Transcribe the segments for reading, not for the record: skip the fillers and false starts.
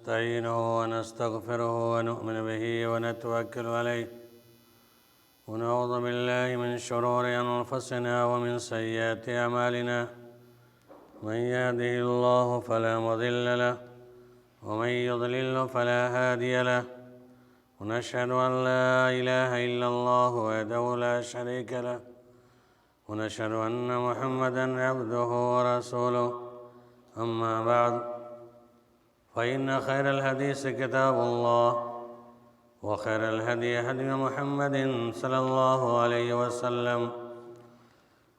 ونستعينه ونستغفره ونؤمن به ونتوكل عليه ونعوذ بالله من شرور أنفسنا ومن سيئات أعمالنا من يهده الله فلا مضل له ومن يضلل فلا هادي له ونشهد أن لا إله إلا الله وحده لا شريك له ونشهد أن محمدًا عبده ورسوله أما بعد فإن خير الحديث كتاب الله وخير الهدي هدي محمد صلى الله عليه وسلم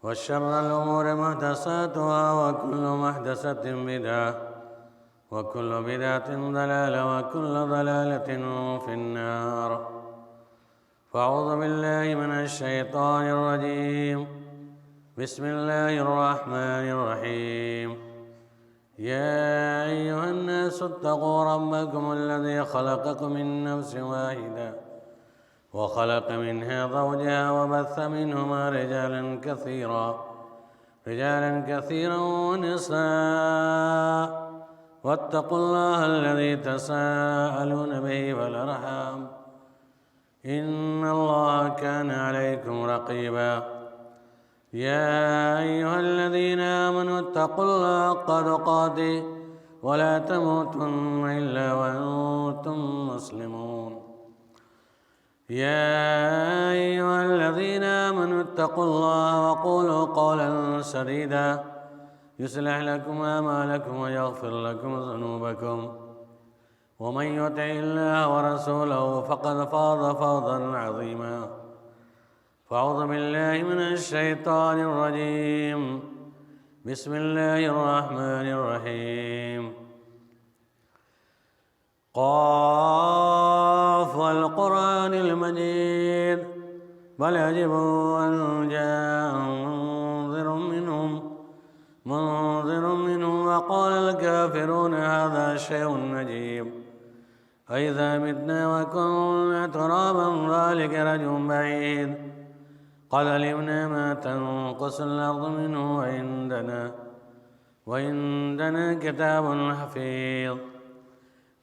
وشر الأمور محدثاتها وكل محدثة بدعة وكل بدعة ضلالة وكل ضلالة في النار فأعوذ بالله من الشيطان الرجيم بسم الله الرحمن الرحيم يا أيها الناس اتقوا ربكم الذي خلقكم من نفس واحدة وخلق منها زوجها وبث منهما رجالا كثيرا ونساء واتقوا الله الذي تساءلون به والأرحام إن الله كان عليكم رقيبا يا أيها الذين آمنوا اتقوا الله حق تقاته ولا تموتن إلا وأنتم مسلمون يا أيها الذين آمنوا اتقوا الله وقولوا قولا سديدا يصلح لكم أعمالكم ويغفر لكم ذنوبكم ومن يطع الله ورسوله فقد فاز فوزا عظيما فأعوذ بالله من الشيطان الرجيم بسم الله الرحمن الرحيم قاف والقرآن المجيد بل عجبوا أن جاء منذر منهم وقال الكافرون هذا شيء عجيب أئذا متنا وكنا ترابا ذلك رجل بعيد قد علمنا ما تنقص الأرض منه وعندنا كتاب حفيظ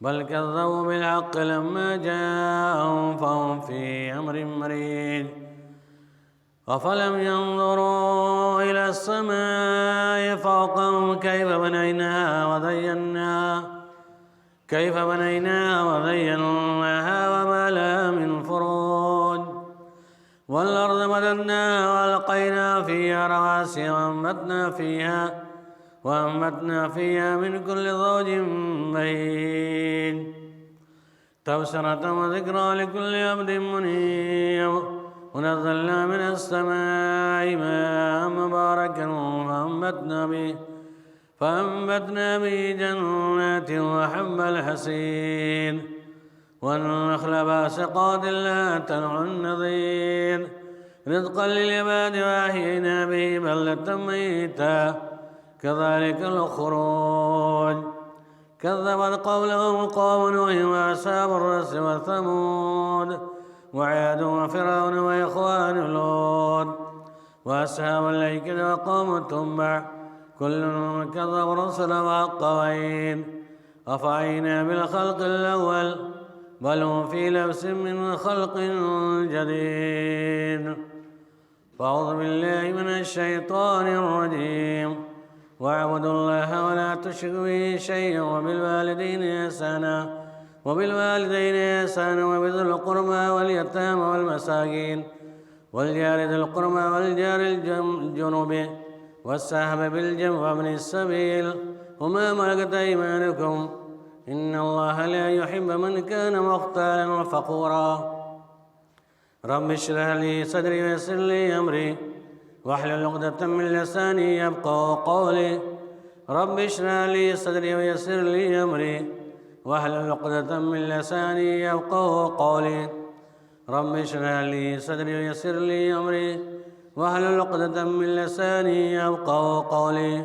بل كذبوا بالحق لما جاءهم فهم في أمر مريج أفلم ينظروا إلى السماء فوقهم كيف بنيناها وزيناها وما لها من فروج والأرض مددناها وألقينا فيها رواسي وأنبتنا فيها من كل زوج بهيج تبصرة وذكرى لكل عبد منيب ونزلنا من السماء ماء مباركا فأنبتنا به جنات وحب الحصيد والنخل باسقات لها طلع نضيد رزقا للعباد وأحيينا به بلدة ميتا كذلك الخروج كذبت قولهم قوم نوح وأصحاب الرس وثمود وعاد وفرعون وإخوان لوط وأصحاب الأيكة وقوم تبع كل كذب الرسل وحق وعيد أفعينا بالخلق الأول بل هم في لبس من خلق جديد فأعوذ بالله من الشيطان الرجيم واعبدوا الله ولا تشركوا به شيئا وبالوالدين إحسانا وبذي القربى واليتامى والمساكين والجار ذي القربى والجار الجنب والصاحب بالجنب وابن السبيل وما ملكت أيمانكم إن الله لا يحب من كان مختالا فخورا رب اشرح لي صدري ويسر لي أمري واحلل عقدة من لساني يفقهوا قولي رب اشرح لي صدري ويسر لي أمري واحلل عقدة من لساني يفقهوا قولي رب اشرح لي صدري ويسر لي أمري واحلل عقدة من لساني يفقهوا قولي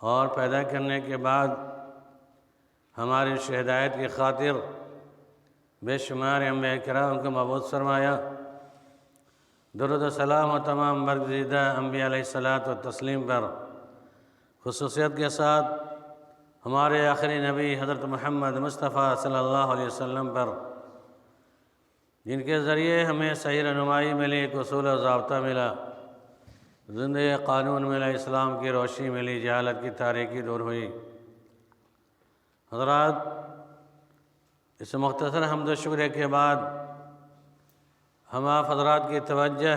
اور پیدا کرنے کے بعد ہماری اس ہدایت کی خاطر بے شمار انبیاء کرام کو مبعوث فرمایا۔ درود و سلام و تمام برگزیدہ انبیاء علیہ الصلاۃ و تسلیم پر، خصوصیت کے ساتھ ہمارے آخری نبی حضرت محمد مصطفیٰ صلی اللہ علیہ وسلم پر، جن کے ذریعے ہمیں صحیح رہنمائی ملی، ایک اصول و ضابطہ ملا، زندگی قانون ملا، اسلام کی روشنی ملی، جہالت کی تاریکی دور ہوئی۔ حضرات، اس مختصر حمد و شکر کے بعد ہم آپ حضرات کی توجہ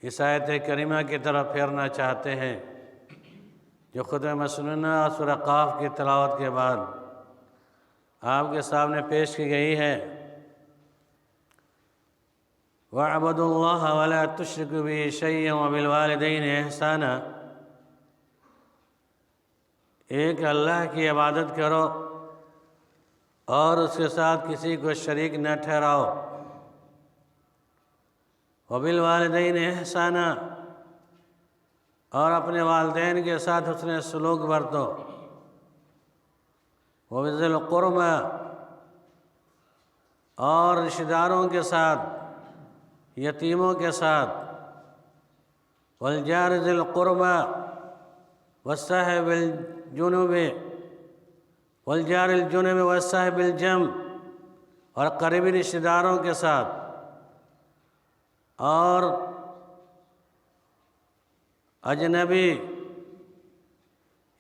اس آیت کریمہ کی طرف پھیرنا چاہتے ہیں، جو خطبہ مسنونہ سورہ قاف کی تلاوت کے بعد آپ کے سامنے پیش کی گئی ہے۔ وَاعْبُدُوا اللَّهَ وَلَا تُشْرِكُوا بِهِ شَيْئًا وَبِالْوَالِدَيْنِ إِحْسَانًا، ایک اللہ کی عبادت کرو اور اس کے ساتھ کسی کو شریک نہ ٹھہراؤ۔ وَبِالْوَالِدَيْنِ إِحْسَانًا، اور اپنے والدین کے ساتھ حسن سلوک برتو۔ وَبِذِي الْقُرْبَى، اور رشتہ داروں کے ساتھ، یتیموں کے ساتھ۔ وَالْجَارِ ذِي الْقُرْبَى وَالصَّاحِبِ الْجُنُبِ وَالْجَارِ الْجُنُبِ وَالصَّاحِبِ الْجَنبِ، اور قریبی رشتہ داروں کے ساتھ، اور اجنبی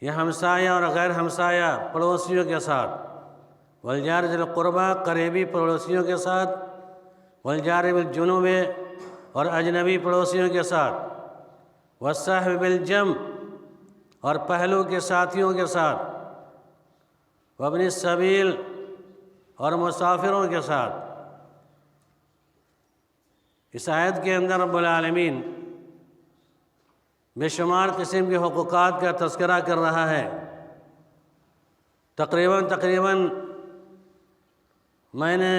یا ہمسایہ اور غیر ہمسایہ پڑوسیوں کے ساتھ۔ وَالْجَارِ ذِي الْقُرْبَى، قریبی پڑوسیوں کے ساتھ۔ وَالْجَارِ بِالْجُنُوبِ، اور اجنبی پڑوسیوں کے ساتھ۔ وَالصَّاحِبِ بِالْجَنبِ، اور پہلو کے ساتھیوں کے ساتھ۔ وَابْنِ السَّبِيلِ، اور مسافروں کے ساتھ۔ اس آیت کے اندر رب العالمین بے شمار قسم کے حقوقات کا تذکرہ کر رہا ہے۔ تقریباً میں نے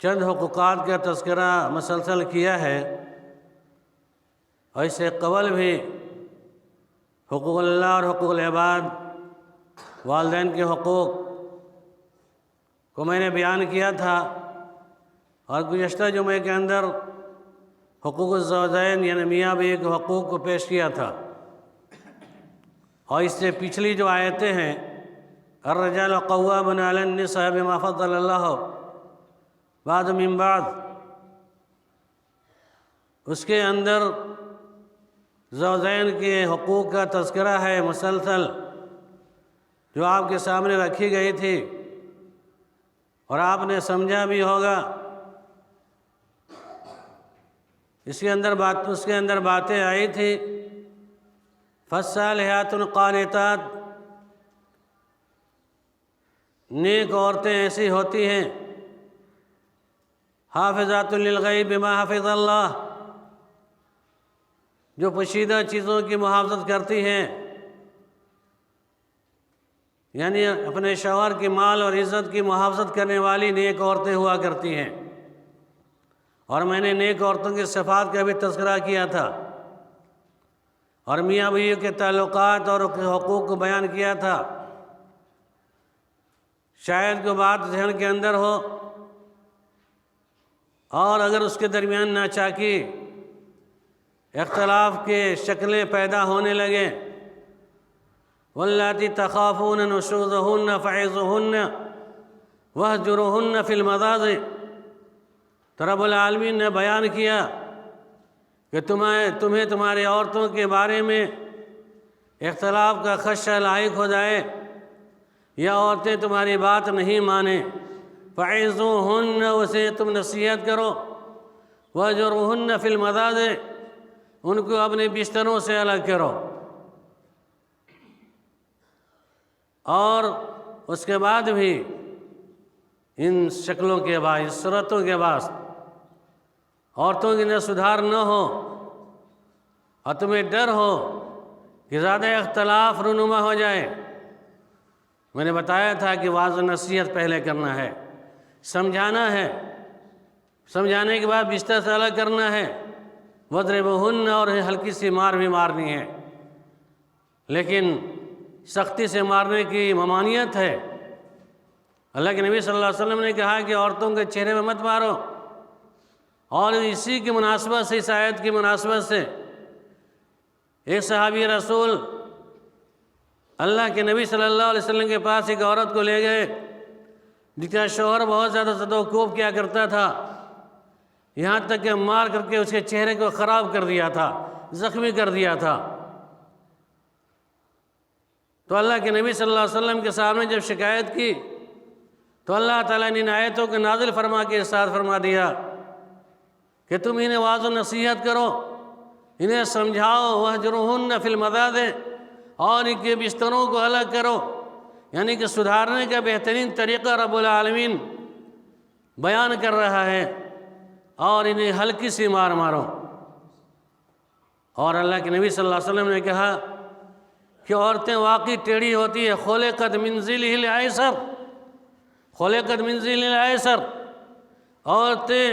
چند حقوقات کا تذکرہ مسلسل کیا ہے، اور اس سے قبل بھی حقوق اللہ اور حقوق العباد، والدین کے حقوق کو میں نے بیان کیا تھا، اور گزشتہ جمعے کے اندر حقوق الزوجین یعنی میاں بیوی کے حقوق کو پیش کیا تھا۔ اور اس سے پچھلی جو آیتیں ہیں، الرجال قوامون علی النساء بما فضل اللہ بعد من بعد، اس کے اندر زوجین کے حقوق کا تذکرہ ہے مسلسل، جو آپ کے سامنے رکھی گئی تھی، اور آپ نے سمجھا بھی ہوگا۔ اس کے اندر باتیں آئی تھی، فالصالحات قانتات، نیک عورتیں ایسی ہوتی ہیں، حافظات للغیب بما حفظ اللہ، جو پوشیدہ چیزوں کی محافظت کرتی ہیں، یعنی اپنے شوہر کی مال اور عزت کی محافظت کرنے والی نیک عورتیں ہوا کرتی ہیں۔ اور میں نے نیک عورتوں کی صفات کا بھی تذکرہ کیا تھا، اور میاں بیوی کے تعلقات اور حقوق کو بیان کیا تھا۔ شاید کوئی بات ذہن کے اندر ہو، اور اگر اس کے درمیان ناچاکی، اختلاف کے شکلیں پیدا ہونے لگیں، واللاتی تخافون نشوزہن فعظوہن واہجروہن فی المضاجع، تو رب العالمین نے بیان کیا کہ تمہیں تمہاری عورتوں کے بارے میں اختلاف کا خدشہ لاحق ہو جائے، یا عورتیں تمہاری بات نہیں مانیں، فعظوہن، اسے تم نصیحت کرو، واہجروہن فی المضاجع، ان کو اپنے بستروں سے الگ کرو۔ اور اس کے بعد بھی ان شکلوں کے بعد، اس صورتوں کے بعد عورتوں کی سدھار نہ ہو، اور تمہیں ڈر ہو کہ زیادہ اختلاف رونما ہو جائے۔ میں نے بتایا تھا کہ واعظ و نصیحت پہلے کرنا ہے، سمجھانا ہے، سمجھانے کے بعد بستر سے الگ کرنا ہے، وَاضْرِبُوهُنَّ، اور ہلکی سی مار بھی مارنی ہے۔ لیکن سختی سے مارنے کی ممانعت ہے۔ اللہ کے نبی صلی اللہ علیہ وسلم نے کہا کہ عورتوں کے چہرے میں مت مارو، اور اسی کی مناسبت سے، اس آیت کی مناسبت سے ایک صحابی رسول اللہ کے نبی صلی اللہ علیہ وسلم کے پاس ایک عورت کو لے گئے جس کا شوہر بہت زیادہ زد و کوب کیا کرتا تھا، یہاں تک کہ مار کر کے اس کے چہرے کو خراب کر دیا تھا، زخمی کر دیا تھا۔ تو اللہ کے نبی صلی اللہ علیہ وسلم کے سامنے جب شکایت کی تو اللہ تعالیٰ نے ان آیتوں کو نازل فرما کے ارشاد فرما دیا کہ تم انہیں واعظ و نصیحت کرو، انہیں سمجھاؤ، وَاہْجُرُوهُنَّ فِي الْمَضَاجِعِ، اور ان کے بستروں کو الگ کرو۔ یعنی کہ سدھارنے کا بہترین طریقہ رب العالمین بیان کر رہا ہے، اور انہیں ہلکی سی مار مارو۔ اور اللہ کے نبی صلی اللہ علیہ وسلم نے کہا کہ عورتیں واقعی ٹیڑھی ہوتی ہے، خُلِقَتْ مِنْ ذِلِهِ الْأَيْسَرِ، خُلِقَتْ مِنْ ذِلِهِ الْأَيْسَرِ، عورتیں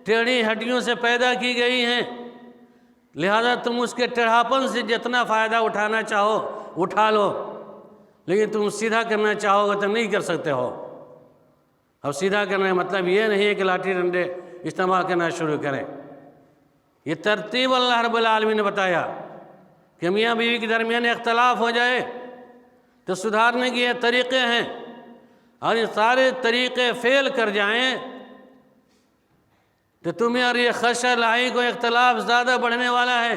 ٹیڑھی ہڈیوں سے پیدا کی گئی ہیں، لہذا تم اس کے ٹیڑھاپن سے جتنا فائدہ اٹھانا چاہو اٹھا لو، لیکن تم سیدھا کرنا چاہو گے تو نہیں کر سکتے ہو۔ اب سیدھا کرنے کا مطلب یہ نہیں ہے کہ لاٹھی ڈنڈے استعمال کرنا شروع کریں۔ یہ ترتیب اللہ رب العالمین نے بتایا کہ میاں بیوی کے درمیان اختلاف ہو جائے تو سدھارنے کے یہ طریقے ہیں، اور یہ سارے طریقے فیل کر جائیں تو تمہیں اور یہ خدشہ لاحق و اختلاف زیادہ بڑھنے والا ہے،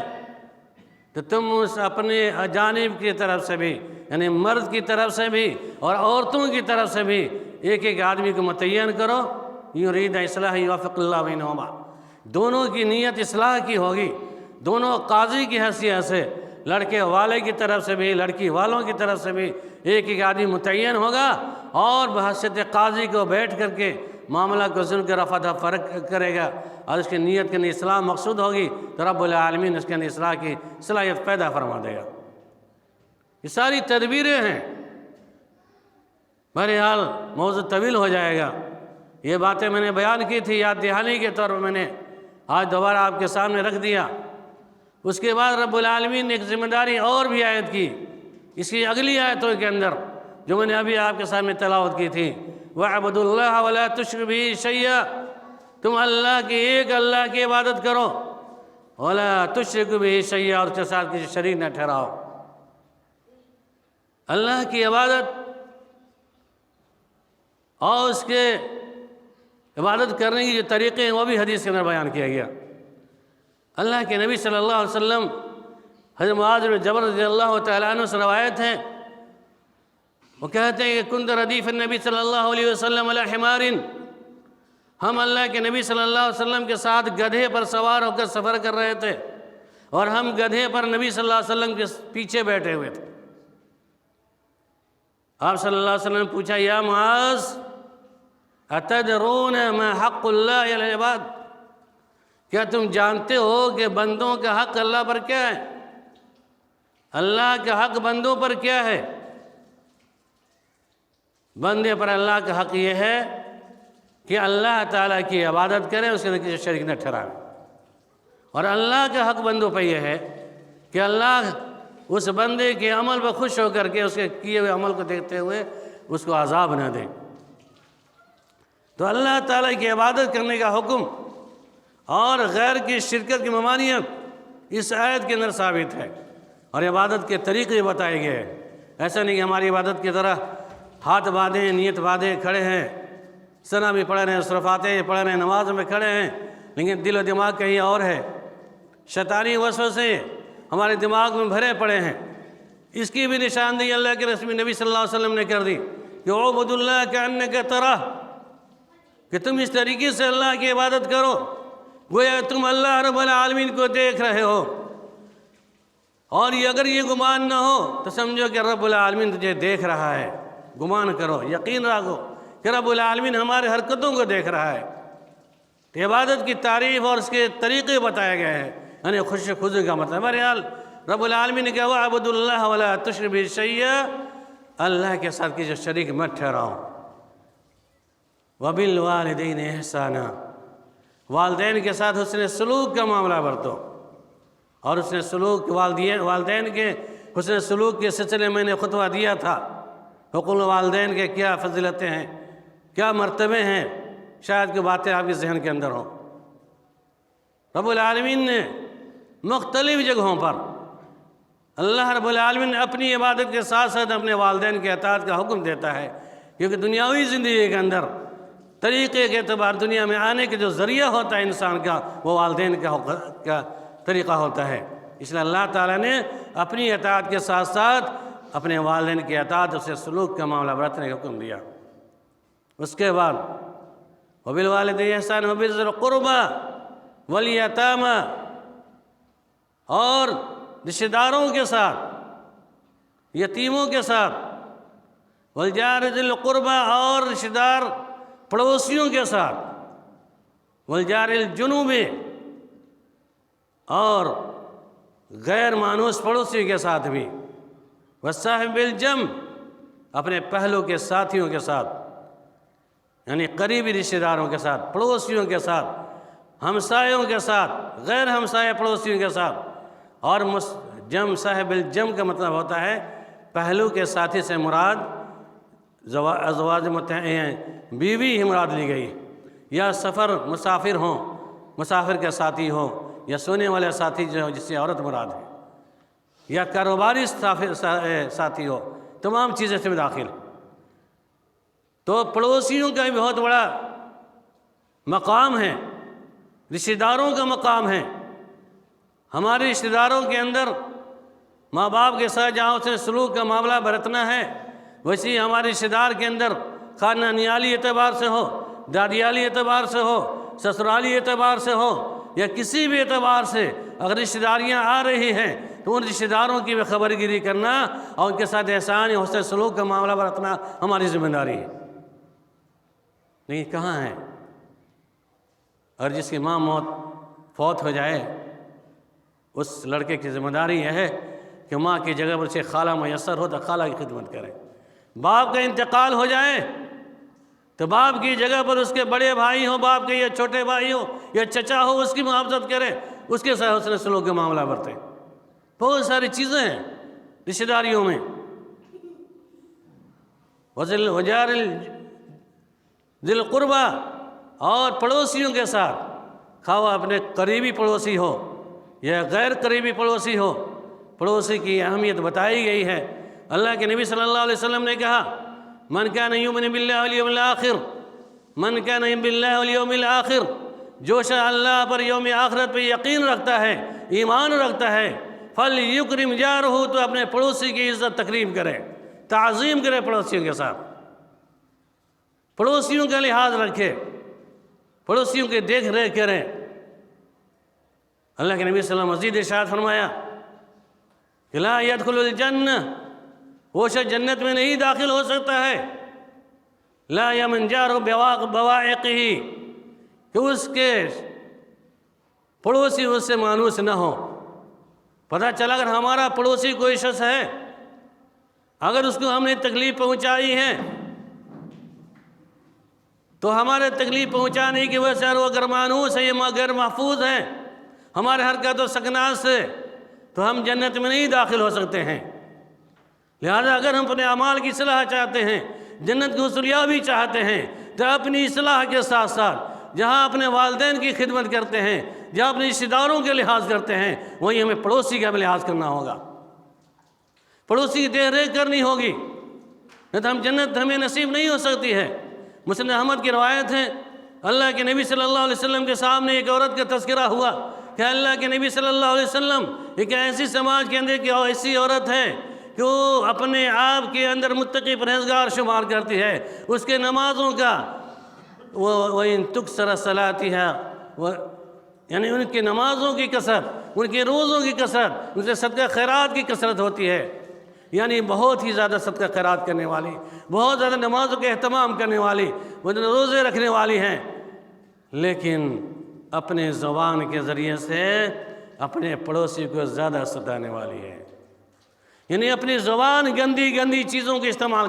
تو تم اس اپنے جانب کی طرف سے بھی، یعنی مرد کی طرف سے بھی اور عورتوں کی طرف سے بھی ایک ایک آدمی کو متعین کرو، یرید اصلاح یوفق اللہ بینہما، دونوں کی نیت اصلاح کی ہوگی، دونوں قاضی کی حیثیت سے، لڑکے والے کی طرف سے بھی لڑکی والوں کی طرف سے بھی ایک ایک آدمی متعین ہوگا، اور بحیثیت قاضی کو بیٹھ کر کے معاملہ کو ظلم کے رفع دفع فرق کرے گا، اور اس کی نیت کے اندر اصلاح مقصود ہوگی تو رب العالمین اس کے اندر اصلاح کی صلاحیت پیدا فرما دے گا۔ یہ ساری تدبیریں ہیں۔ بہرحال موضوع طویل ہو جائے گا، یہ باتیں میں نے بیان کی تھی یاد دہانی کے طور پر، میں نے آج دوبارہ آپ کے سامنے رکھ دیا۔ اس کے بعد رب العالمین نے ایک ذمہ داری اور بھی عائد کی اس کی اگلی آیتوں کے اندر، جو میں نے ابھی آپ کے سامنے تلاوت کی تھی، وَاعْبُدُوا اللَّهَ وَلَا تُشْرِكُوا بِهِ شَيْئًا، تم اللہ کی ایک اللہ کی عبادت کرو، وَلَا تُشْرِكُوا بِهِ شَيْئًا، اور اس کے ساتھ کسی شریک نہ ٹھہراؤ۔ اللہ کی عبادت اور اس کے عبادت کرنے کی جو طریقے ہیں وہ بھی حدیث کے اندر بیان کیا گیا۔ اللہ کے نبی صلی اللہ علیہ وسلم، حضرت معاذ بن جبل رضی اللہ تعالیٰ عنہ سے روایت ہے، وہ کہتے ہیں کہ کنت ردیف النبی صلی اللہ علیہ وسلم علی حمار، ہم اللہ کے نبی صلی اللہ علیہ وسلم کے ساتھ گدھے پر سوار ہو کر سفر کر رہے تھے، اور ہم گدھے پر نبی صلی اللہ علیہ وسلم کے پیچھے بیٹھے ہوئے تھے۔ آپ صلی اللہ علیہ وسلم نے پوچھا، یا معاذ اتدرون ما حق اللہ علی العباد، کیا تم جانتے ہو کہ بندوں کا حق اللہ پر کیا ہے؟ اللہ کا حق بندوں پر کیا ہے؟ بندے پر اللہ کا حق یہ ہے کہ اللہ تعالیٰ کی عبادت کرے، اس کے اندر کسی شریک نہ ٹھہرائے، اور اللہ کا حق بندوں پر یہ ہے کہ اللہ اس بندے کے عمل پر خوش ہو کر کے اس کے کیے ہوئے عمل کو دیکھتے ہوئے اس کو عذاب نہ دے۔ تو اللہ تعالیٰ کی عبادت کرنے کا حکم اور غیر کی شرکت کی ممانعت اس آیت کے اندر ثابت ہے، اور عبادت کے طریقے بتائے گئے ہیں۔ ایسا نہیں کہ ہماری عبادت کی طرح ہاتھ باندھے نیت باندھے کھڑے ہیں، ثنا بھی پڑھ رہے ہیں، صرفاتیں پڑھ رہے ہیں، نماز میں کھڑے ہیں، لیکن دل و دماغ کہیں اور ہے، شیطانی وسوسے ہمارے دماغ میں بھرے پڑے ہیں۔ اس کی بھی نشاندہی اللہ کے رسول نبی صلی اللہ علیہ وسلم نے کر دی کہ اعبدوا اللہ کأنک تراہ، کہ تم اس طریقے سے اللہ کی عبادت کرو گویا تم اللہ رب العالمین کو دیکھ رہے ہو، اور اگر یہ گمان نہ ہو تو سمجھو کہ رب العالمین تجھے دیکھ رہا ہے۔ گمان کرو، یقین رکھو کہ رب العالمین ہمارے حرکتوں کو دیکھ رہا ہے۔ تو عبادت کی تعریف اور اس کے طریقے بتائے گئے ہیں، یعنی خوش خضوع کا مطلب۔ بہرحال رب العالمین نے کہا وَاعْبُدُوا اللَّهَ وَلَا تُشْرِكُوا بِهِ شَيْئًا، اللہ کے ساتھ کسی شریک مت ٹھہراؤ۔ وَبِالْوَالِدَيْنِ إِحْسَانًا، والدین کے ساتھ حسن سلوک کا معاملہ برتو، اور حسن سلوک والدین کے حسن سلوک کے سلسلے میں نے خطبہ دیا تھا، حقوق الوالدین کے کیا فضیلتیں ہیں، کیا مرتبے ہیں، شاید کہ باتیں آپ کے ذہن کے اندر ہوں۔ رب العالمین نے مختلف جگہوں پر اللہ رب العالمین نے اپنی عبادت کے ساتھ ساتھ اپنے والدین کے اطاعت کا حکم دیتا ہے، کیونکہ دنیاوی زندگی کے اندر طریقے کے اعتبار دنیا میں آنے کے جو ذریعہ ہوتا ہے انسان کا، وہ والدین کا طریقہ ہوتا ہے۔ اس لیے اللہ تعالیٰ نے اپنی اطاعت کے ساتھ ساتھ اپنے والدین کی اطاعت اسے سلوک کا معاملہ برتنے کا حکم دیا۔ اس کے بعد وبالوالدین احسان وبذی القربى والیتامى، اور رشتہ داروں کے ساتھ، یتیموں کے ساتھ، والجار ذی القربى، اور رشتہ دار پڑوسیوں کے ساتھ، والجار الجنوب، اور غیر مانوس پڑوسی کے ساتھ بھی، والصاحب بالجنب، اپنے پہلو کے ساتھیوں کے ساتھ، یعنی قریبی رشتہ داروں کے ساتھ، پڑوسیوں کے ساتھ، ہمسایوں کے ساتھ، غیر ہمسایہ پڑوسیوں کے ساتھ۔ اور جم صاحب الجم کا مطلب ہوتا ہے پہلو کے ساتھی سے مراد ازواج متعین بیوی ہی مراد لی گئی، یا مسافر ہوں، مسافر کے ساتھی ہوں، یا سونے والے ساتھی جو ہو جس سے عورت مراد ہے، یا کاروباری ساتھی ہو، تمام چیزیں اس میں داخل۔ تو پڑوسیوں کا بھی بہت بڑا مقام ہے، رشتہ داروں کا مقام ہے۔ ہمارے رشتہ داروں کے اندر ماں باپ کے ساتھ جہاں اس نے سلوک کا معاملہ برتنا ہے، ویسے ہی ہمارے رشتہ دار کے اندر خاندانیالی اعتبار سے ہو، دادیالی اعتبار سے ہو، سسرالی اعتبار سے ہو، یا کسی بھی اعتبار سے اگر رشتہ داریاں آ رہی ہیں تو ان رشتہ داروں کی بھی خبر گیری کرنا اور ان کے ساتھ احسان یا حسن سلوک کا معاملہ برتنا ہماری ذمہ داری ہے۔ نہیں کہاں ہے؟ اور جس کی ماں فوت ہو جائے اس لڑکے کی ذمہ داری یہ ہے کہ ماں کی جگہ پر اسے خالہ میسر ہو تو خالہ کی خدمت کرے۔ باپ کا انتقال ہو جائے تو باپ کی جگہ پر اس کے بڑے بھائی ہو، باپ کے یا چھوٹے بھائی ہو یا چچا ہو، اس کی محافظت کرے، اس کے ساتھ حسن سلوک کا معاملہ برتے۔ بہت ساری چیزیں ہیں رشتہ داریوں میں۔ وجار ذی القربى، اور پڑوسیوں کے ساتھ، خواہ وہ اپنے قریبی پڑوسی ہو یا غیر قریبی پڑوسی ہو، پڑوسی کی اہمیت بتائی گئی ہے۔ اللہ کے نبی صلی اللہ علیہ وسلم نے کہا من کان یؤمن باللہ والیوم الآخر، من کان یؤمن باللہ والیوم الآخر، جو شخص اللہ پر یوم آخرت پہ یقین رکھتا ہے، ایمان رکھتا ہے، فلیکرم جارہ، تو اپنے پڑوسی کی عزت تکریم کرے، تعظیم کرے پڑوسیوں کے ساتھ، پڑوسیوں کا لحاظ رکھے، پڑوسیوں کی دیکھ ریکھ کریں۔ اللہ کے نبی صلی اللہ علیہ وسلم مزید ارشاد فرمایا کہ لا يدخل الجنہ، وہ شخص جنت میں نہیں داخل ہو سکتا ہے، لا یمن جارہ بوائقہ، کہ اس کے پڑوسی اس سے مانوس نہ ہو۔ پتہ چلا اگر ہمارا پڑوسی کوئی شخص ہے، اگر اس کو ہم نے تکلیف پہنچائی ہے تو ہمارے تکلیف پہنچانے کی وجہ سے وہ اگر مانوس ہے یا غیر محفوظ ہے ہمارے حرکات و سکنات سے، تو ہم جنت میں نہیں داخل ہو سکتے ہیں۔ لہذا اگر ہم اپنے اعمال کی اصلاح چاہتے ہیں، جنت کی حصولیابی چاہتے ہیں، تو اپنی اصلاح کے ساتھ ساتھ جہاں اپنے والدین کی خدمت کرتے ہیں، جہاں اپنے رشتہ داروں کے لحاظ کرتے ہیں، وہیں ہمیں پڑوسی کا بھی لحاظ کرنا ہوگا، پڑوسی کی دیکھ ریکھ کرنی ہوگی، نہیں تو ہم جنت ہمیں نصیب نہیں ہو سکتی ہے۔ مسند احمد کی روایت ہے، اللہ کے نبی صلی اللہ علیہ وسلم کے سامنے ایک عورت کا تذکرہ ہوا کہ اللہ کے نبی صلی اللہ علیہ وسلم ایک ایسی سماج کے اندر کہ ایسی عورت ہے کہ وہ اپنے آپ کے اندر متقی پرہیزگار شمار کرتی ہے، اس کے نمازوں کا وَإِن تُكْسَرَ صَلَاتِهَا، یعنی ان کی نمازوں کی کثرت، ان کے روزوں کی کثرت، ان سے صدقہ خیرات کی کثرت ہوتی ہے، یعنی بہت ہی زیادہ صدقہ خیرات کرنے والی، بہت زیادہ نمازوں کے اہتمام کرنے والی، وہ روزے رکھنے والی ہیں، لیکن اپنے زبان کے ذریعے سے اپنے پڑوسی کو زیادہ ستانے والی ہے، یعنی اپنی زبان گندی چیزوں کے استعمال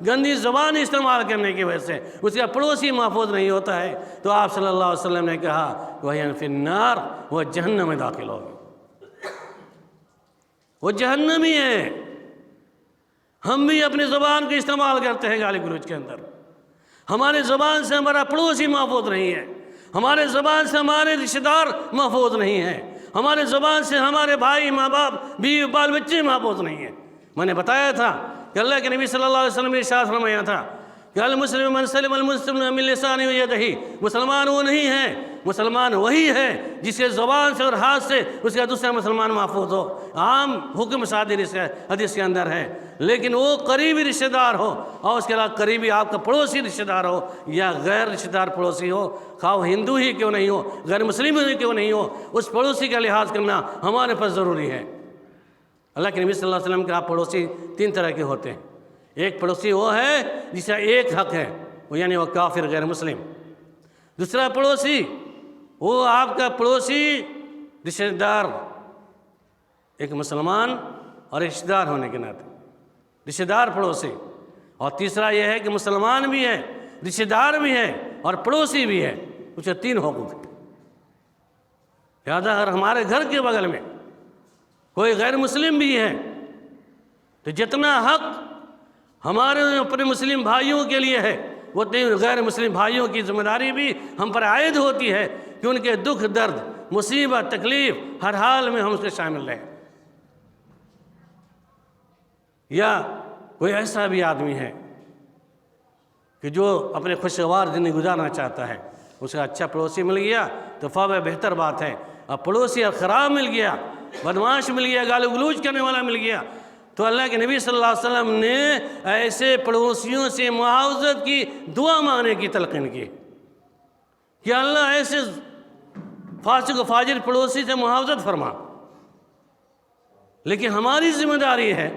گندی زبان استعمال کرنے کی وجہ سے اس کا پڑوسی محفوظ نہیں ہوتا ہے، تو آپ صلی اللہ علیہ وسلم نے کہا وَهِيَ فِي النَّارِ، وہ جہنم میں داخل ہوگی۔ وہ جہنمی ہے۔ ہم بھی اپنی زبان کو استعمال کرتے ہیں گالی گلوچ کے اندر، ہمارے زبان سے ہمارا پڑوسی محفوظ نہیں ہے، ہمارے زبان سے ہمارے رشتہ دار محفوظ نہیں ہیں، ہمارے زبان سے ہمارے بھائی، ماں باپ، بیوی، بال بچے محفوظ نہیں ہیں۔ میں نے بتایا تھا کہ اللہ کے نبی صلی اللہ علیہ وسلم نے ارشاد فرمایا تھا کہ المسلم من سلم المسلمون من لسانہ و یدہ، مسلمان وہ نہیں ہے، مسلمان وہی ہے جس کے زبان سے اور ہاتھ سے اس کا دوسرا مسلمان محفوظ ہو۔ عام حکم صادر اس حدیث کے اندر ہے، لیکن وہ قریبی رشتہ دار ہو اور اس کے علاوہ قریبی آپ کا پڑوسی رشتہ دار ہو یا غیر رشتہ دار پڑوسی ہو، خواہ وہ ہندو ہی کیوں نہیں ہو، غیر مسلم ہی کیوں نہیں ہو، اس پڑوسی کا لحاظ کرنا ہمارے پاس ضروری ہے۔ اللہ کے نبی صلی اللہ علیہ وسلم کے آپ پڑوسی 3 طرح کے ہوتے ہیں۔ ایک پڑوسی وہ ہے جس کا ایک حق ہے، وہ یعنی وہ کافر غیر مسلم۔ دوسرا پڑوسی وہ آپ کا پڑوسی رشتہ دار، ایک مسلمان اور رشتہ دار ہونے کے ناطے رشتہ دار پڑوسی۔ اور تیسرا یہ ہے کہ مسلمان بھی ہے، رشتہ دار بھی ہے اور پڑوسی بھی ہے، اسے 3 حقوق ہیں۔ لہٰذا اگر ہمارے گھر کے بغل میں کوئی غیر مسلم بھی ہے تو جتنا حق ہمارے اپنے مسلم بھائیوں کے لیے ہے، وہ غیر مسلم بھائیوں کی ذمہ داری بھی ہم پر عائد ہوتی ہے کہ ان کے دکھ، درد، مصیبت، تکلیف ہر حال میں ہم اس کے شامل رہیں۔ یا کوئی ایسا بھی آدمی ہے کہ جو اپنے خوشگوار زندگی گزارنا چاہتا ہے، اسے اچھا پڑوسی مل گیا تو فوق بہتر بات ہے، اور پڑوسی خراب مل گیا، بدمعاش مل گیا، گالی گلوچ کرنے والا مل گیا، تو اللہ کے نبی صلی اللہ علیہ وسلم نے ایسے پڑوسیوں سے معاوضت کی دعا مانگنے کی تلقین کی کہ اللہ ایسے فاسق و فاجر پڑوسی سے معاوضت فرما۔ لیکن ہماری ذمہ داری ہے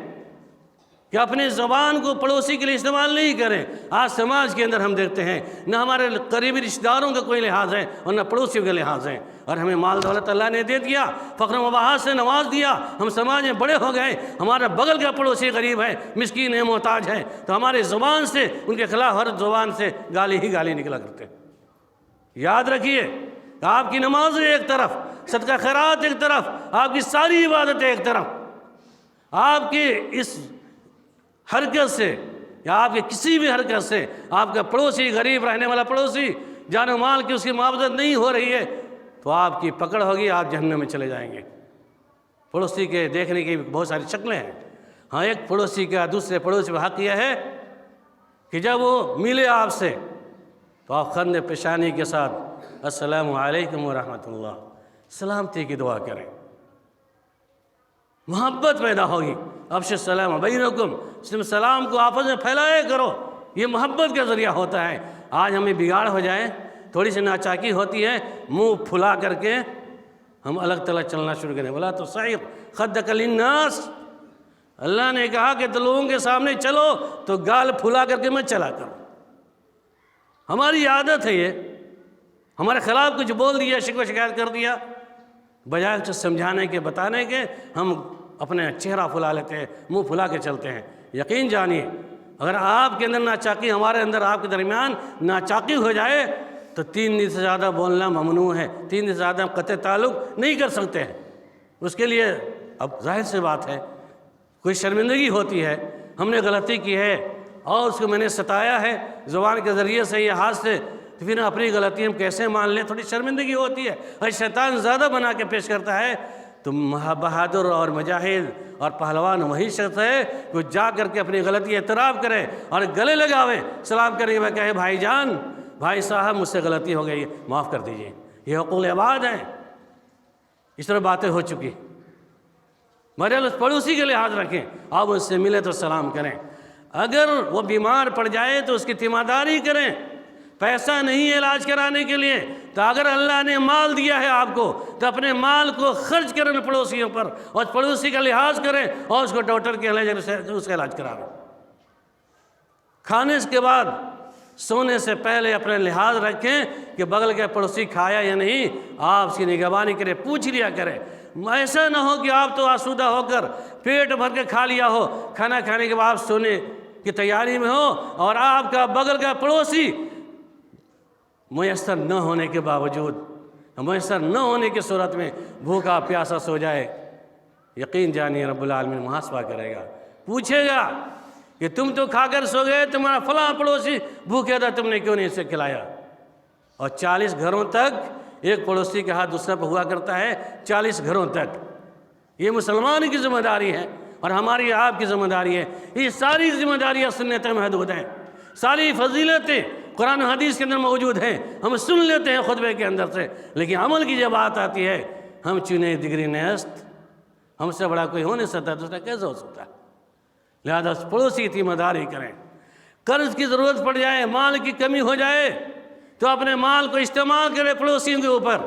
کہ اپنے زبان کو پڑوسی کے لیے استعمال نہیں کریں۔ آج سماج کے اندر ہم دیکھتے ہیں نہ ہمارے قریبی رشتہ داروں کا کوئی لحاظ ہے اور نہ پڑوسیوں کا لحاظ ہے، اور ہمیں مال دولت اللہ نے دے دیا، فقر و مباحث سے نواز دیا، ہم سماج میں بڑے ہو گئے، ہمارا بغل کا پڑوسی غریب ہے، مسکین ہے، محتاج ہے، تو ہمارے زبان سے ان کے خلاف ہر زبان سے گالی ہی گالی نکلا کرتے ہیں۔ یاد رکھیے کہ آپ کی نماز ایک طرف، صدقہ خیرات ایک طرف، آپ کی ساری عبادتیں ایک طرف، آپ کی اس حرکت سے یا آپ کے کسی بھی حرکت سے آپ کا پڑوسی، غریب رہنے والا پڑوسی، جان و مال کی اس کی معاوضت نہیں ہو رہی ہے تو آپ کی پکڑ ہوگی، آپ جہنم میں چلے جائیں گے۔ پڑوسی کے دیکھنے کی بہت ساری شکلیں ہیں۔ ہاں، ایک پڑوسی کا دوسرے پڑوسی کا حق یہ ہے کہ جب وہ ملے آپ سے تو آپ خند پیشانی کے ساتھ السلام علیکم ورحمۃ اللہ، سلامتی کی دعا کریں، محبت پیدا ہوگی۔ افشوا السلام بینکم، سلام کو آپس میں پھیلائے کرو، یہ محبت کا ذریعہ ہوتا ہے۔ آج ہمیں بگاڑ ہو جائے، تھوڑی سی ناچاکی ہوتی ہے، منہ پھلا کر کے ہم الگ تلگ چلنا شروع کریں۔ ولا تصعر خدک للناس، اللہ نے کہا کہ لوگوں کے سامنے چلو تو گال پھلا کر کے مت چلا کرو۔ ہماری عادت ہے یہ، ہمارے خلاف کچھ بول دیا، شکوہ شکایت کر دیا، بجائے کچھ سمجھانے کے، بتانے کے، ہم اپنے چہرہ پھلا لیتے ہیں، منہ پھلا کے چلتے ہیں۔ یقین جانیے اگر آپ کے اندر ناچاکی، ہمارے اندر آپ کے درمیان ناچاکی ہو جائے تو 3 دن سے زیادہ بولنا ممنوع ہے، 3 دن سے زیادہ قطع تعلق نہیں کر سکتے ہیں۔ اس کے لیے اب ظاہر سی بات ہے کوئی شرمندگی ہوتی ہے، ہم نے غلطی کی ہے اور اس کو میں نے ستایا ہے زبان کے ذریعے سے یا ہاتھ سے، تو پھر اپنی غلطی ہم کیسے مان لیں؟ تھوڑی شرمندگی ہوتی ہے، اور شیطان زیادہ بنا کے پیش کرتا ہے۔ تو بہادر اور مجاہد اور پہلوان وہی شخص ہے جو جا کر کے اپنی غلطی اعتراف کرے اور گلے لگاوے، سلام کرے گا، کہے بھائی جان، بھائی صاحب، مجھ سے غلطی ہو گئی، معاف کر دیجئے۔ یہ حقوق عباد ہیں، اس طرح باتیں ہو چکی۔ مگر اس پڑوسی کے لحاظ رکھیں، آپ اس سے ملے تو سلام کریں، اگر وہ بیمار پڑ جائے تو اس کی تیمارداری کریں۔ پیسہ نہیں ہے علاج کرانے کے لیے تو اگر اللہ نے مال دیا ہے آپ کو تو اپنے مال کو خرچ کریں پڑوسیوں پر، اور پڑوسی کا لحاظ کریں اور اس کو ڈاکٹر کے علاج سے اس کا علاج کراویں۔ کھانے کے بعد سونے سے پہلے اپنے لحاظ رکھیں کہ بغل کے پڑوسی کھایا یا نہیں، آپ اس کی نگہبانی کریں، پوچھ لیا کریں۔ ایسا نہ ہو کہ آپ تو آسودہ ہو کر پیٹ بھر کے کھا لیا ہو، کھانا کھانے کے بعد سونے کی تیاری میں ہو اور آپ کا بغل کا پڑوسی میسر نہ ہونے کے باوجود، میسر نہ ہونے کی صورت میں بھوکا پیاسا سو جائے، یقین جانیے رب العالمین محاسبہ کرے گا، پوچھے گا کہ تم تو کھا کر سو گئے، تمہارا فلاں پڑوسی بھوکے تھا، تم نے کیوں نہیں اسے کھلایا؟ اور 40 گھروں تک ایک پڑوسی کے ہاتھ دوسرے پہ ہوا کرتا ہے، 40 گھروں تک۔ یہ مسلمان کی ذمہ داری ہے اور ہماری آپ کی ذمہ داری ہے۔ یہ ساری ذمہ داریاں سنت محدود ہیں، ساری فضیلتیں قرآن و حدیث کے اندر موجود ہیں، ہم سن لیتے ہیں خطبے کے اندر سے، لیکن عمل کی جب بات آتی ہے ہم چنے دگری نیست، ہم سے بڑا کوئی ہو نہیں سکتا، دوسرا کیسے ہو سکتا ہے؟ لہذا پڑوسی کی ذمہ داری کریں۔ قرض کی ضرورت پڑ جائے، مال کی کمی ہو جائے تو اپنے مال کو استعمال کرے پڑوسیوں کے اوپر،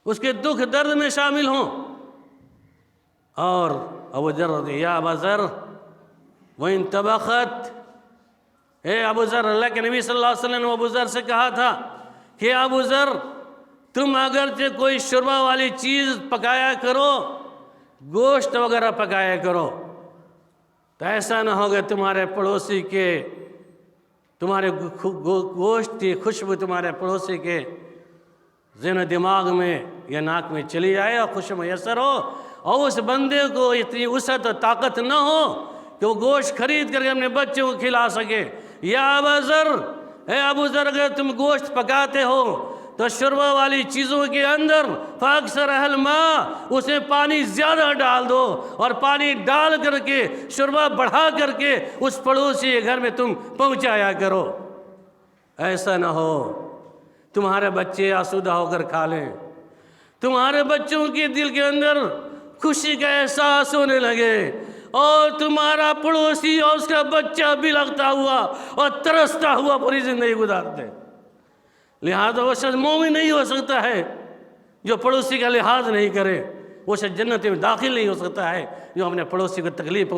اس کے دکھ درد میں شامل ہوں۔ اور ابو ذر یا ابا ذر وَإِن طَبَخَتْ، اے ابو ذر، اللہ کے نبی صلی اللہ علیہ وسلم نے ابو ذر سے کہا تھا کہ ابو ذر تم اگرچہ کوئی شوربہ والی چیز پکایا کرو، گوشت وغیرہ پکایا کرو، تو ایسا نہ ہوگا تمہارے پڑوسی کے، تمہارے گوشت کی خوشبو تمہارے پڑوسی کے ذہن و دماغ میں یا ناک میں چلی جائے اور خوش میسر ہو، اور اس بندے کو اتنی وسعت و طاقت نہ ہو کہ وہ گوشت خرید کر کے اپنے بچوں کو کھلا سکے۔ یا ابا ذر، اے ابو ذر، اگر تم گوشت پکاتے ہو تو شوربہ والی چیزوں کے اندر فَأَكْثَرَ الْمَاء، اس میں پانی زیادہ ڈال دو، اور پانی ڈال کر کے شوربہ بڑھا کر کے اس پڑوسی کے گھر میں تم پہنچایا کرو۔ ایسا نہ ہو تمہارے بچے آسودہ ہو کر کھا لیں، تمہارے بچوں کے دل کے اندر خوشی کا احساس ہونے لگے، اور تمہارا پڑوسی اور اس کا بچہ بلغتا ہوا اور ترستا ہوا پوری زندگی گزارتے۔ لہذا وہ شخص مومن نہیں ہو سکتا ہے جو پڑوسی کا لحاظ نہیں کرے، وہ شخص جنت میں داخل نہیں ہو سکتا ہے جو اپنے پڑوسی کو تکلیف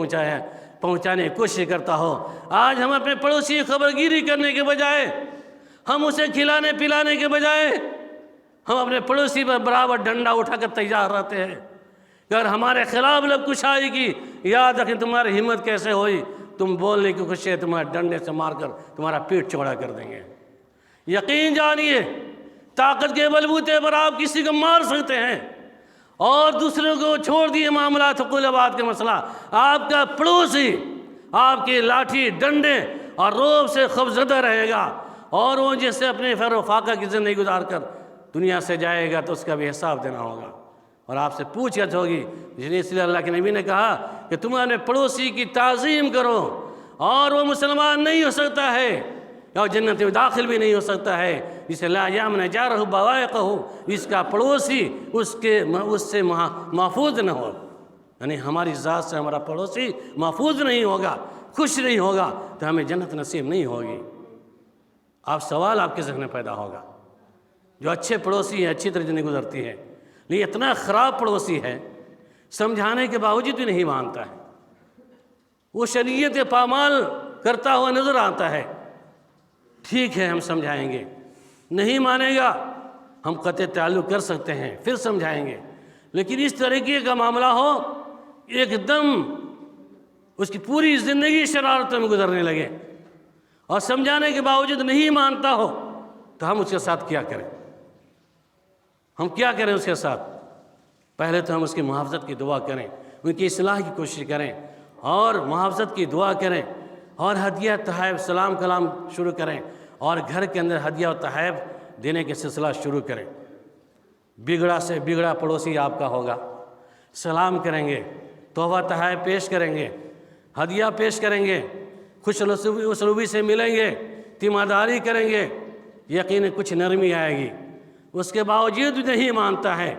پہنچانے کی کوشش کرتا ہو۔ آج ہم اپنے پڑوسی کی خبرگیری کرنے کے بجائے، ہم اسے کھلانے پلانے کے بجائے، ہم اپنے پڑوسی پر برابر ڈنڈا اٹھا کر تیار رہتے ہیں کہ اگر ہمارے خلاف لوگ کچھ آئے گی، یاد رکھیں تمہاری ہمت کیسے ہوئی، تم بولنے کی خوشی ہے تمہارے ڈنڈے سے مار کر تمہارا پیٹ چوڑا کر دیں گے۔ یقین جانیے طاقت کے بلبوتے پر آپ کسی کو مار سکتے ہیں، اور دوسروں کو چھوڑ دیے معاملات حقوق بات کا مسئلہ، آپ کا پڑوسی آپ کی لاٹھی ڈنڈے اور روب سے خوفزدہ رہے گا، اور وہ جیسے اپنے فر و فاقہ کی زندگی گزار کر دنیا سے جائے گا تو اس کا بھی حساب دینا ہوگا، اور آپ سے پوچھ گچھ ہوگی۔ اس لیے اللہ کے نبی نے کہا کہ تم اپنے پڑوسی کی تعظیم کرو، اور وہ مسلمان نہیں ہو سکتا ہے اور جنت میں داخل بھی نہیں ہو سکتا ہے جسے لا یامن جارہ بوائقہ، جس کا پڑوسی اس سے محفوظ نہ ہو، یعنی ہماری ذات سے ہمارا پڑوسی محفوظ نہیں ہوگا، خوش نہیں ہوگا تو ہمیں جنت نصیب نہیں ہوگی۔ آپ سوال آپ کے ذہن میں پیدا ہوگا، جو اچھے پڑوسی ہیں اچھی طرح زندگی گزرتی ہے، لیکن اتنا خراب پڑوسی ہے سمجھانے کے باوجود بھی نہیں مانتا ہے، وہ شریعت پامال کرتا ہوا نظر آتا ہے، ٹھیک ہے ہم سمجھائیں گے، نہیں مانے گا ہم قطع تعلق کر سکتے ہیں پھر سمجھائیں گے، لیکن اس طریقے کا معاملہ ہو ایک دم اس کی پوری زندگی شرارتوں میں گزرنے لگے اور سمجھانے کے باوجود نہیں مانتا ہو، تو ہم اس کے ساتھ کیا کریں؟ ہم کیا کریں اس کے ساتھ؟ پہلے تو ہم اس کی محافظت کی دعا کریں، ان کی اصلاح کی کوشش کریں اور محافظت کی دعا کریں، اور ہدیہ تحائف سلام کلام شروع کریں، اور گھر کے اندر ہدیہ و تحائف دینے کے سلسلہ شروع کریں۔ بگڑا سے بگڑا پڑوسی آپ کا ہوگا، سلام کریں گے، تحفہ تحائف پیش کریں گے، ہدیہ پیش کریں گے، خوش اسلوبی سے ملیں گے، تیمارداری کریں گے، یقیناً کچھ نرمی آئے گی۔ اس کے باوجود بھی نہیں مانتا ہے،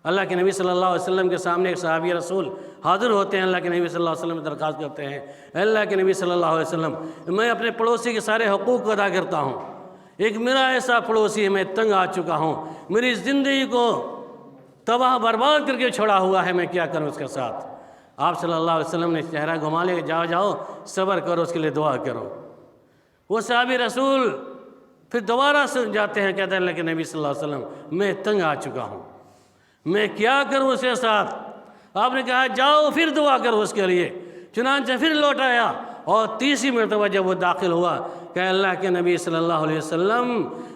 اللہ کے نبی صلی اللہ علیہ وسلم کے سامنے ایک صحابی رسول حاضر ہوتے ہیں، اللہ کے نبی صلی اللہ علیہ وسلم درخواست کرتے ہیں، اللہ کے نبی صلی اللہ علیہ وسلم میں اپنے پڑوسی کے سارے حقوق کو ادا کرتا ہوں، ایک میرا ایسا پڑوسی ہے میں تنگ آ چکا ہوں، میری زندگی کو تباہ برباد کر کے چھوڑا ہوا ہے، میں کیا کروں اس کے ساتھ؟ آپ صلی اللہ علیہ وسلم نے چہرہ گھما لے، جاؤ صبر کرو، اس کے لیے دعا کرو۔ وہ صحابی رسول پھر دوبارہ جاتے ہیں، کہتے ہیں اللہ کے نبی صلی اللہ علیہ وسلم میں تنگ آ چکا ہوں، میں کیا کروں اس کے ساتھ؟ آپ نے کہا جاؤ پھر دعا کرو اس کے لیے۔ چنانچہ پھر لوٹ آیا، اور تیسری مرتبہ جب وہ داخل ہوا کہ اللہ کے نبی صلی اللہ علیہ وسلم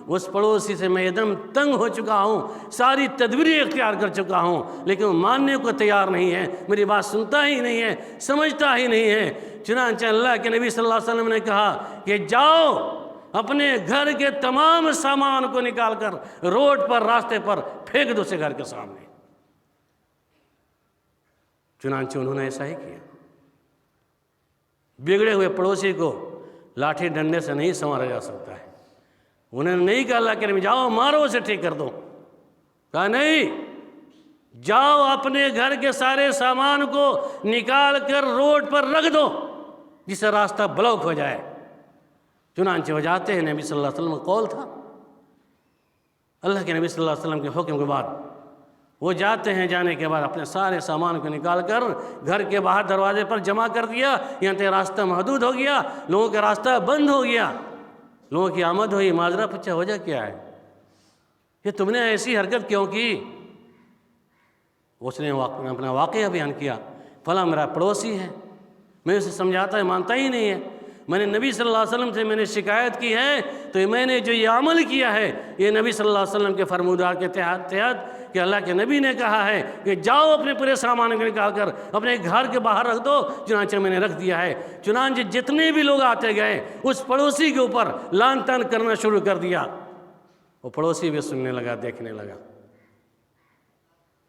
اس پڑوسی سے میں ایک دم تنگ ہو چکا ہوں، ساری تدبیریں اختیار کر چکا ہوں، لیکن وہ ماننے کو تیار نہیں ہے، میری بات سنتا ہی نہیں ہے، سمجھتا ہی نہیں ہے۔ چنانچہ اللہ کے نبی صلی اللہ علیہ وسلم نے کہا کہ جاؤ اپنے گھر کے تمام سامان کو نکال کر روڈ پر، راستے پر پھینک دو اسے گھر کے سامنے۔ چنانچہ انہوں نے ایسا ہی کیا۔ بگڑے ہوئے پڑوسی کو لاٹھی ڈنڈے سے نہیں سنوارا جا سکتا ہے۔ انہوں نے نہیں کہا اللہ کے نبی جاؤ مارو اسے ٹھیک کر دو، کہا نہیں، جاؤ اپنے گھر کے سارے سامان کو نکال کر روڈ پر رکھ دو جس سے راستہ بلاک ہو جائے۔ چنانچہ وہ جاتے ہیں، نبی صلی اللہ علیہ وسلم کا قول تھا، اللہ کے نبی صلی اللہ علیہ وسلم کے حکم کے بعد وہ جاتے ہیں، جانے کے بعد اپنے سارے سامان کو نکال کر گھر کے باہر دروازے پر جمع کر دیا۔ یہاں تک راستہ محدود ہو گیا، لوگوں کا راستہ بند ہو گیا، لوگوں کی آمد ہوئی، معذرہ پوچھا وجہ کیا ہے، یہ تم نے ایسی حرکت کیوں کی؟ اس نے اپنا واقعہ بیان کیا، فلاں میرا پڑوسی ہے، میں اسے سمجھاتا ہے مانتا ہی نہیں ہے، میں نے نبی صلی اللہ علیہ وسلم سے میں نے شکایت کی ہے، تو میں نے جو یہ عمل کیا ہے یہ نبی صلی اللہ علیہ وسلم کے فرمودار کے تحت کہ اللہ کے نبی نے کہا ہے کہ جاؤ اپنے پورے سامان کو نکال کر اپنے گھر کے باہر رکھ دو، چنانچہ میں نے رکھ دیا ہے۔ چنانچہ جتنے بھی لوگ آتے گئے اس پڑوسی کے اوپر لان تان کرنا شروع کر دیا۔ وہ پڑوسی بھی سننے لگا، دیکھنے لگا۔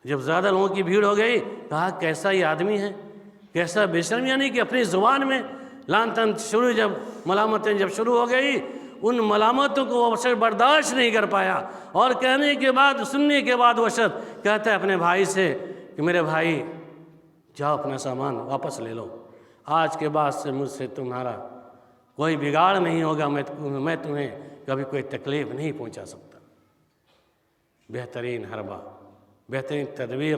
جب زیادہ لوگوں کی بھیڑ ہو گئی، کہا کیسا یہ آدمی ہے، کیسا بے شرم، یعنی کہ اپنی زبان میں لان تان شروع، جب ملامتیں جب شروع ہو گئی، ان ملامتوں کو وہ شخص برداشت نہیں کر پایا، اور کہنے کے بعد، سننے کے بعد وہ شخص کہتا ہے اپنے بھائی سے کہ میرے بھائی جاؤ اپنا سامان واپس لے لو، آج کے بعد سے مجھ سے تمہارا کوئی بگاڑ نہیں ہوگا، میں تمہیں کبھی کوئی تکلیف نہیں پہنچا سکتا۔ بہترین حربہ، بہترین تدبیر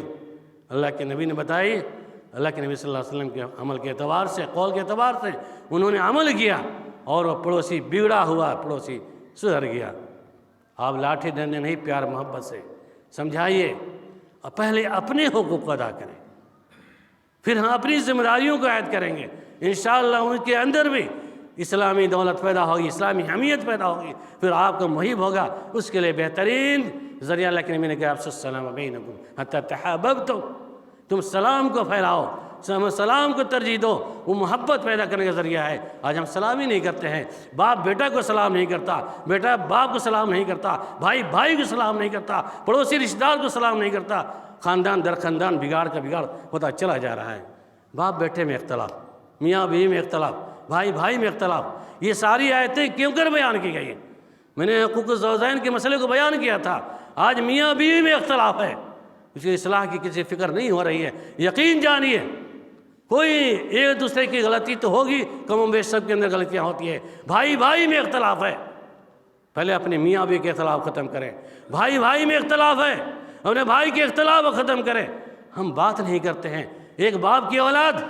اللہ کے نبی نے بتائی۔ اللہ کے نبی صلی اللہ علیہ وسلم کے عمل کے اعتبار سے، قول کے اعتبار سے انہوں نے عمل کیا، اور وہ پڑوسی بگڑا ہوا پڑوسی سدھر گیا۔ آپ لاٹھی ڈنڈے نہیں، پیار محبت سے سمجھائیے، پہلے اپنے حقوق کو ادا کریں، پھر ہم اپنی ذمہ داریوں کو عائد کریں گے، انشاءاللہ ان کے اندر بھی اسلامی دولت پیدا ہوگی، اسلامی حمیت پیدا ہوگی، پھر آپ کو محب ہوگا۔ اس کے لیے بہترین ذریعہ اللہ کے نبی نے کہا افشوا السلام بینکم حتی تحاببتم، تم سلام کو پھیلاؤ، سلام کو ترجیح دو، وہ محبت پیدا کرنے کا ذریعہ ہے۔ آج ہم سلام ہی نہیں کرتے ہیں، باپ بیٹا کو سلام نہیں کرتا، بیٹا باپ کو سلام نہیں کرتا، بھائی بھائی کو سلام نہیں کرتا، پڑوسی رشتہ دار کو سلام نہیں کرتا، خاندان در خاندان بگاڑ کا بگاڑ ہوتا چلا جا رہا ہے۔ باپ بیٹے میں اختلاف، میاں بیوی میں اختلاف، بھائی بھائی میں اختلاف، یہ ساری آیتیں کیوں کر بیان کی گئی ہیں؟ میں نے حقوق الزوجین کے مسئلے کو بیان کیا تھا۔ آج میاں بیوی میں اختلاف ہے، اس کی اصلاح کی کسی فکر نہیں ہو رہی ہے۔ یقین جانیے کوئی ایک دوسرے کی غلطی تو ہوگی، کم و بیش سب کے اندر غلطیاں ہوتی ہیں۔ بھائی بھائی میں اختلاف ہے، پہلے اپنے میاں بیوی کے اختلاف ختم کریں۔ بھائی بھائی میں اختلاف ہے، اپنے بھائی کے اختلاف ختم کریں۔ ہم بات نہیں کرتے ہیں، ایک باپ کی اولاد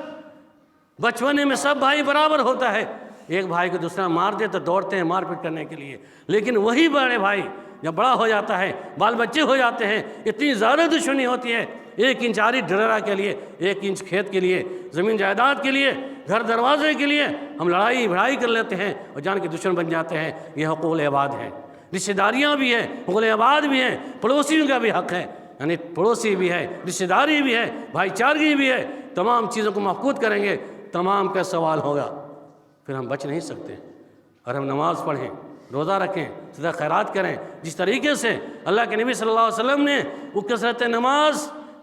بچپنے میں سب بھائی برابر ہوتا ہے، ایک بھائی کو دوسرا مار دے تو دوڑتے ہیں مار پیٹ کرنے کے لیے، لیکن وہی بڑے بھائی جب بڑا ہو جاتا ہے، بال بچے ہو جاتے ہیں، اتنی زیادہ دشمنی ہوتی ہے، 1 انچ آری ڈررا کے لیے، 1 انچ کھیت کے لیے، زمین جائیداد کے لیے، گھر دروازے کے لیے ہم لڑائی بھڑائی کر لیتے ہیں اور جان کے دشمن بن جاتے ہیں۔ یہ حقوق العباد ہے، رشتہ داریاں بھی ہیں، حقوق العباد بھی ہیں، پڑوسیوں کا بھی حق ہے، یعنی پڑوسی بھی ہے، رشتہ داری بھی ہے، بھائی چارگی بھی ہے۔ تمام چیزوں کو محفوظ کریں گے، تمام کا سوال ہوگا، پھر ہم بچ نہیں سکتے۔ اور ہم نماز پڑھیں، روزہ رکھیں، صدقہ خیرات کریں، جس طریقے سے اللہ کے نبی صلی اللہ علیہ وسلم نے وہ کثرت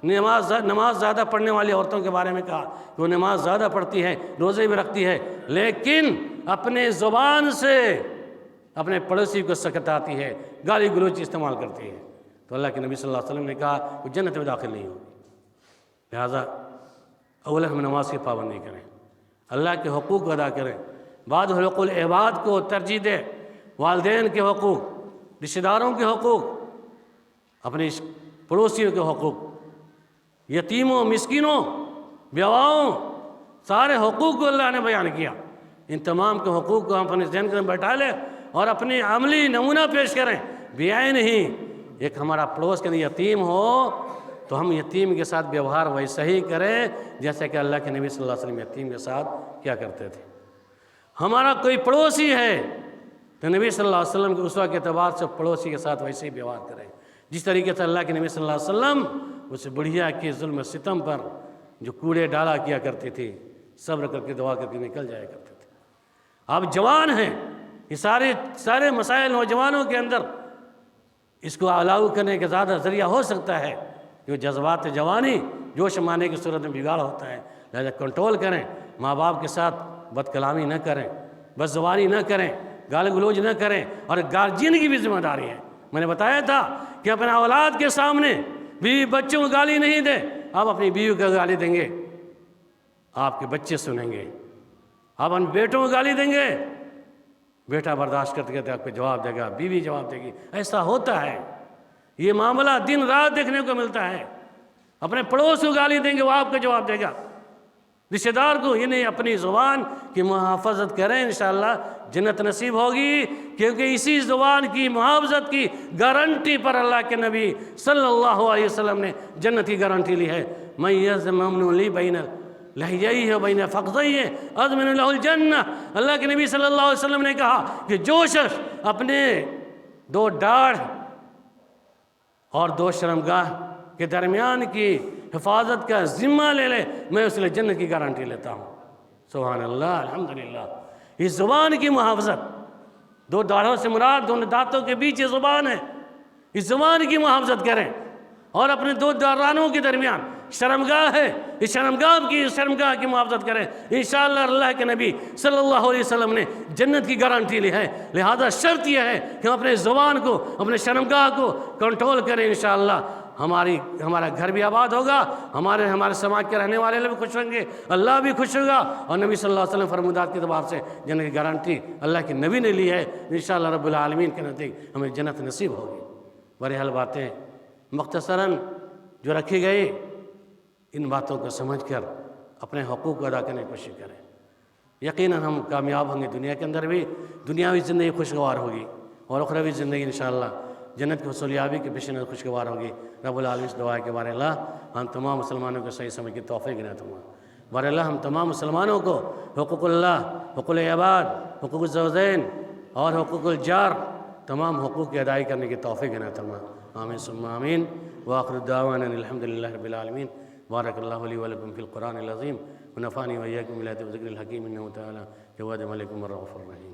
نماز زیادہ پڑھنے والی عورتوں کے بارے میں کہا کہ وہ نماز زیادہ پڑھتی ہے، روزے بھی رکھتی ہے، لیکن اپنے زبان سے اپنے پڑوسی کو سکتاتی ہے، گالی گلوچ استعمال کرتی ہے، تو اللہ کے نبی صلی اللہ علیہ وسلم نے کہا وہ جنت میں داخل نہیں ہوگی۔ لہٰذا اولا ہم نماز کی پابندی کریں، اللہ کے حقوق کو ادا کریں، بعد حقوق العباد کو ترجیح دیں، والدین کے حقوق، رشتہ داروں کے حقوق، اپنے پڑوسیوں کے حقوق، یتیموں، مسکینوں، بیواؤں، سارے حقوق کو اللہ نے بیان کیا۔ ان تمام کے حقوق کو ہم اپنے ذہن کے اندر بیٹھا لیں اور اپنی عملی نمونہ پیش کریں، بیائیں نہیں۔ ایک ہمارا پڑوس کے اندر یتیم ہو تو ہم یتیم کے ساتھ ویوہار ویسا ہی کریں جیسے کہ اللہ کے نبی صلی اللہ علیہ وسلم یتیم کے ساتھ کیا کرتے تھے۔ ہمارا کوئی پڑوسی ہے تو نبی صلی اللہ علیہ وسلم کے اسوہ کے اعتبار سے پڑوسی کے ساتھ ویسے ہی بیوہار کریں، جس طریقے سے اللہ کے نبی صلی اللہ علیہ وسلم اس بڑھیا کے ظلم و ستم پر جو کوڑے ڈالا کیا کرتے تھے، صبر کر کے دعا کر کے نکل جایا کرتے تھے۔ آپ جوان ہیں، یہ سارے مسائل نوجوانوں کے اندر اس کو لاگو کرنے کا زیادہ ذریعہ ہو سکتا ہے کہ جذبات جوانی جوش مانے کی صورت میں بگاڑ ہوتا ہے، لہذا کنٹرول کریں، ماں باپ کے ساتھ بد کلامی نہ کریں، بد زبانی نہ کریں، گال گلوچ نہ کریں، اور گارجین کی بھی ذمہ داری ہے۔ میں نے بتایا تھا کہ اپنے اولاد کے سامنے بیوی بچوں کو گالی نہیں دیں، آپ اپنی بیوی کو گالی دیں گے آپ کے بچے سنیں گے، آپ اپنے بیٹوں کو گالی دیں گے، بیٹا برداشت کرتے کرتے آپ کو جواب دے گا، بیوی جواب دے گی، ایسا ہوتا ہے، یہ معاملہ دن رات دیکھنے کو ملتا ہے۔ اپنے پڑوس کو گالی دیں گے، وہ آپ کو جواب دے گا، رشتہ دار کو، یعنی اپنی زبان کی محافظت کریں، انشاءاللہ جنت نصیب ہوگی، کیونکہ اسی زبان کی محافظت کی گارنٹی پر اللہ کے نبی صلی اللہ علیہ وسلم نے جنت کی گارنٹی لی ہے۔ مَن یَضْمَنُ لِی بَیْنَ لَحْیَیْہِ وَبَیْنَ فَخْذَیْہِ أَضْمِنُ لَہُ الْجَنَّةَ۔ اللہ کے نبی صلی اللہ علیہ وسلم نے کہا کہ جو شخص اپنے دو ڈاڑھ اور دو شرمگاہ کے درمیان کی حفاظت کا ذمہ لے لے، میں اس لیے جنت کی گارنٹی لیتا ہوں۔ سبحان اللہ، الحمدللہ۔ اس زبان کی محافظت، دو داڑھوں سے مراد دونوں دانتوں کے بیچ یہ زبان ہے، اس زبان کی محافظت کریں، اور اپنے دو دارانوں کے درمیان شرمگاہ ہے، اس شرمگاہ کی محافظت کریں، انشاءاللہ اللہ کے نبی صلی اللہ علیہ وسلم نے جنت کی گارنٹی لی ہے۔ لہذا شرط یہ ہے کہ ہم اپنے زبان کو، اپنے شرمگاہ کو کنٹرول کریں، انشاءاللہ ہمارا گھر بھی آباد ہوگا، ہمارے سماج کے رہنے والے بھی خوش ہوں گے، اللہ بھی خوش ہوگا، اور نبی صلی اللہ علیہ وسلم فرمودات کے اعتبار سے جنت کی گارنٹی اللہ کے نبی نے لی ہے۔ انشاءاللہ رب العالمین کے نزدیک ہمیں جنت نصیب ہوگی۔ بہرحال باتیں مختصراً جو رکھی گئی، ان باتوں کو سمجھ کر اپنے حقوق کو ادا کرنے کی کوشش کریں، یقیناً ہم کامیاب ہوں گے، دنیا کے اندر بھی دنیاوی زندگی خوشگوار ہوگی، اور اخروی زندگی انشاءاللہ جنت کی حصولیابی کے پیش نظر خوشگوار ہوگی۔ رب العالمین سے دعا ہے کہ بارے اللہ ہم تمام مسلمانوں کو صحیح سمجھ کی توفیق عنایت فرما۔ بارے اللہ ہم تمام مسلمانوں کو حقوق اللہ، حقوق العباد، حقوق الزوجین اور حقوق الجار، تمام حقوق کی ادائی کرنے کی توفیق عنایت فرما۔ آمین ثم آمین۔ وآخر دعوانا الحمد للہ رب العالمین۔ بارک اللہ لی ولکم فی القرآن العظیم، ونفعنی وإیاکم بالآیات والذکر الحکیم، انہ تعالی جواد ملک الرؤوف الرحیم۔